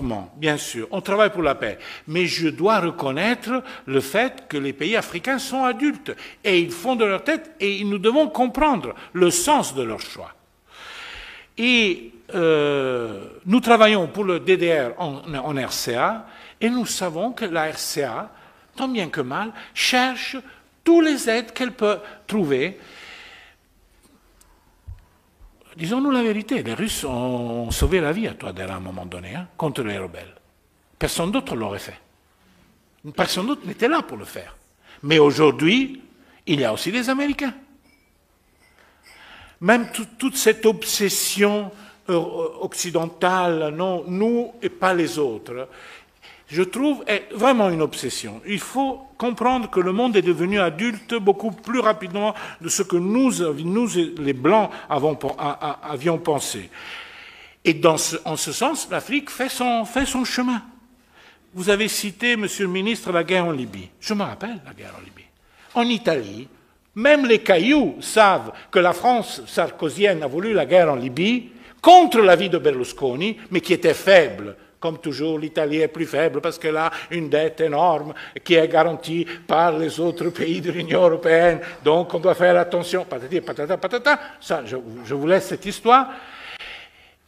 économiquement, bien sûr, on travaille pour la paix, mais je dois reconnaître le fait que les pays africains sont adultes et ils font de leur tête et nous devons comprendre le sens de leur choix. Et nous travaillons pour le DDR en RCA et nous savons que la RCA, tant bien que mal, cherche tous les aides qu'elle peut trouver. Disons-nous la vérité, les Russes ont sauvé la vie à Touadéra à un moment donné, hein, contre les rebelles. Personne d'autre l'aurait fait. Personne d'autre n'était là pour le faire. Mais aujourd'hui, il y a aussi les Américains. Même toute cette obsession occidentale, non, nous et pas les autres, je trouve est vraiment une obsession. Il faut comprendre que le monde est devenu adulte beaucoup plus rapidement de ce que nous les Blancs, avions pensé. Et en ce sens, l'Afrique fait son chemin. Vous avez cité, Monsieur le ministre, la guerre en Libye. Je me rappelle la guerre en Libye. En Italie, même les cailloux savent que la France sarkozienne a voulu la guerre en Libye contre l'avis de Berlusconi, mais qui était faible. Comme toujours, l'Italie est plus faible parce qu'elle a une dette énorme qui est garantie par les autres pays de l'Union européenne. Donc, on doit faire attention. Patati, patata, patata. Ça, je vous laisse cette histoire.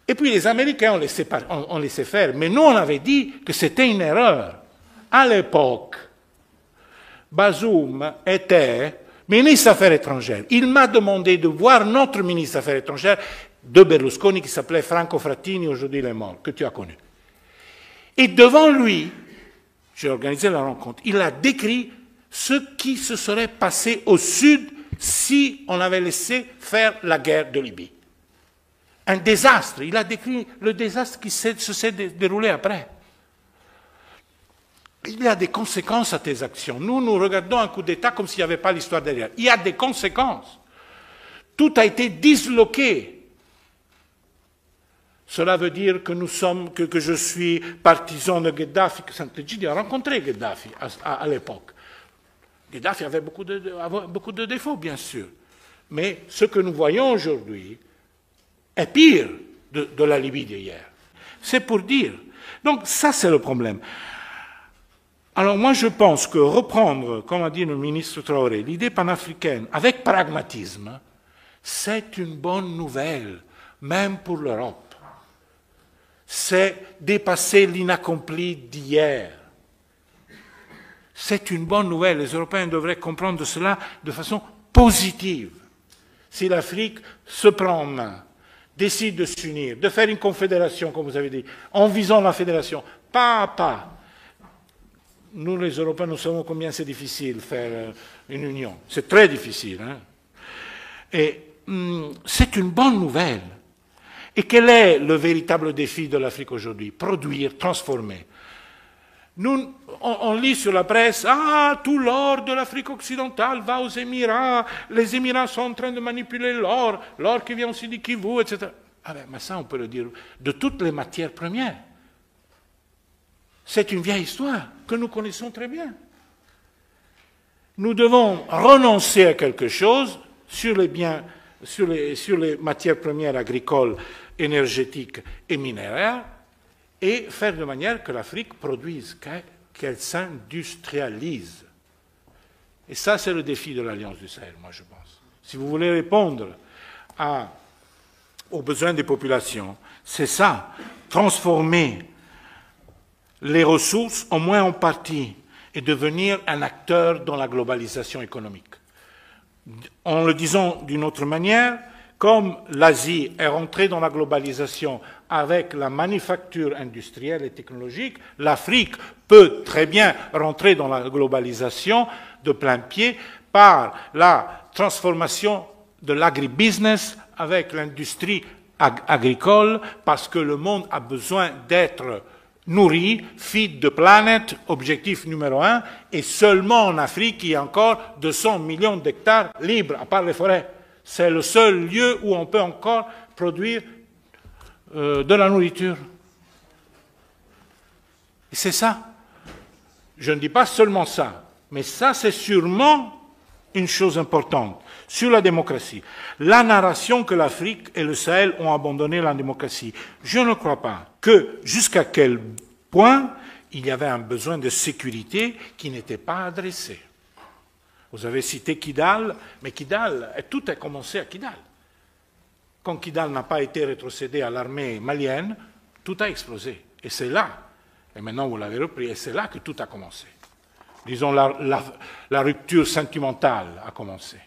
Et puis, les Américains ont laissé faire. Mais nous, on avait dit que c'était une erreur. À l'époque, Bazoum était ministre des Affaires étrangères. Il m'a demandé de voir notre ministre des Affaires étrangères de Berlusconi qui s'appelait Franco Frattini, aujourd'hui il est mort, que tu as connu. Et devant lui, j'ai organisé la rencontre, il a décrit ce qui se serait passé au sud si on avait laissé faire la guerre de Libye. Un désastre. Il a décrit le désastre qui se s'est déroulé après. Il y a des conséquences à tes actions. Nous regardons un coup d'État comme s'il n'y avait pas l'histoire derrière. Il y a des conséquences. Tout a été disloqué. Cela veut dire que que je suis partisan de Gheddafi, que Sant'Egidio a rencontré Gheddafi à l'époque. Gheddafi avait beaucoup de défauts, bien sûr. Mais ce que nous voyons aujourd'hui est pire de la Libye d'hier. C'est pour dire. Donc ça, c'est le problème. Alors moi, je pense que reprendre, comme a dit le ministre Traoré, l'idée panafricaine avec pragmatisme, c'est une bonne nouvelle, même pour l'Europe. C'est dépasser l'inaccompli d'hier. C'est une bonne nouvelle. Les Européens devraient comprendre cela de façon positive. Si l'Afrique se prend en main, décide de s'unir, de faire une confédération, comme vous avez dit, en visant la fédération, pas à pas. Nous, les Européens, nous savons combien c'est difficile de faire une union. C'est très difficile. Hein? Et c'est une bonne nouvelle. Et quel est le véritable défi de l'Afrique aujourd'hui? Produire, transformer. Nous, on lit sur la presse, tout l'or de l'Afrique occidentale va aux Émirats, les Émirats sont en train de manipuler l'or qui vient aussi du Kivu, etc. Mais ça, on peut le dire de toutes les matières premières. C'est une vieille histoire que nous connaissons très bien. Nous devons renoncer à quelque chose sur les biens, sur les matières premières agricoles, énergétiques et minéraires, et faire de manière que l'Afrique produise, qu'elle s'industrialise. Et ça, c'est le défi de l'Alliance du Sahel, moi, je pense. Si vous voulez répondre aux besoins des populations, c'est ça, transformer les ressources, au moins en partie, et devenir un acteur dans la globalisation économique. En le disant d'une autre manière, comme l'Asie est rentrée dans la globalisation avec la manufacture industrielle et technologique, l'Afrique peut très bien rentrer dans la globalisation de plein pied par la transformation de l'agribusiness avec l'industrie agricole, parce que le monde a besoin d'être nourri, feed the planet, objectif numéro 1, et seulement en Afrique, il y a encore 200 millions d'hectares libres, à part les forêts. C'est le seul lieu où on peut encore produire de la nourriture. Et c'est ça. Je ne dis pas seulement ça, mais ça, c'est sûrement une chose importante sur la démocratie. La narration que l'Afrique et le Sahel ont abandonné la démocratie. Je ne crois pas que jusqu'à quel point, il y avait un besoin de sécurité qui n'était pas adressé. Vous avez cité Kidal, mais Kidal, tout a commencé à Kidal. Quand Kidal n'a pas été rétrocédé à l'armée malienne, tout a explosé. Et c'est là, et maintenant vous l'avez repris, et c'est là que tout a commencé. Disons, la rupture sentimentale a commencé.